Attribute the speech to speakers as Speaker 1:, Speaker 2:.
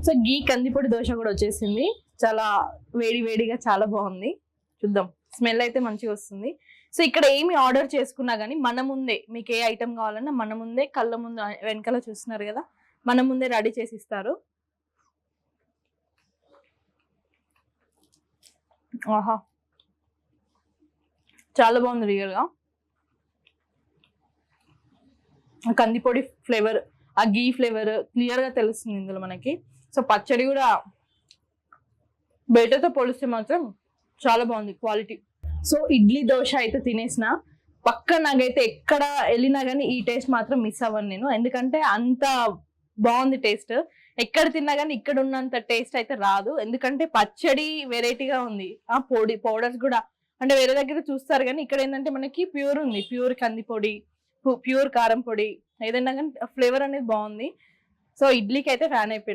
Speaker 1: So గీ కందిపొడి దోశ కూడా వచ్చేసింది. చాలా వేడి వేడిగా చాలా బాగుంది. చూద్దాం, స్మెల్ అయితే మంచిగా వస్తుంది. సో ఇక్కడ ఏమి ఆర్డర్ చేసుకున్నా కానీ మన ముందే, మీకు ఏ ఐటమ్ కావాలన్నా మన ముందే, కళ్ళ ముందు వెనకాల చూస్తున్నారు కదా, మన ముందే రెడీ చేసి ఇస్తారు. ఆహా, చాలా బాగుంది రియల్గా. కందిపొడి ఫ్లేవర్, ఆ గీ ఫ్లేవర్ క్లియర్ గా తెలుస్తుంది ఇందులో మనకి. సో పచ్చడి కూడా బయటతో పోలిస్తే మాత్రం చాలా బాగుంది క్వాలిటీ. సో ఇడ్లీ దోశ అయితే తినేసిన, పక్క నాకైతే ఎక్కడ వెళ్ళినా కానీ ఈ టేస్ట్ మాత్రం మిస్ అవ్వను నేను, ఎందుకంటే అంత బాగుంది టేస్ట్. ఎక్కడ తిన్నా కానీ ఇక్కడ ఉన్నంత టేస్ట్ అయితే రాదు, ఎందుకంటే పచ్చడి వెరైటీగా ఉంది. ఆ పొడి పౌడర్స్ కూడా అంటే వేరే దగ్గర చూస్తారు కానీ ఇక్కడ ఏంటంటే మనకి ప్యూర్ ఉంది, ప్యూర్ కందిపొడి, ప్యూర్ కారం పొడి, ఏదైనా కానీ ఫ్లేవర్ అనేది బాగుంది. సో ఇడ్లీకి అయితే ఫ్యాన్ అయిపోయినా.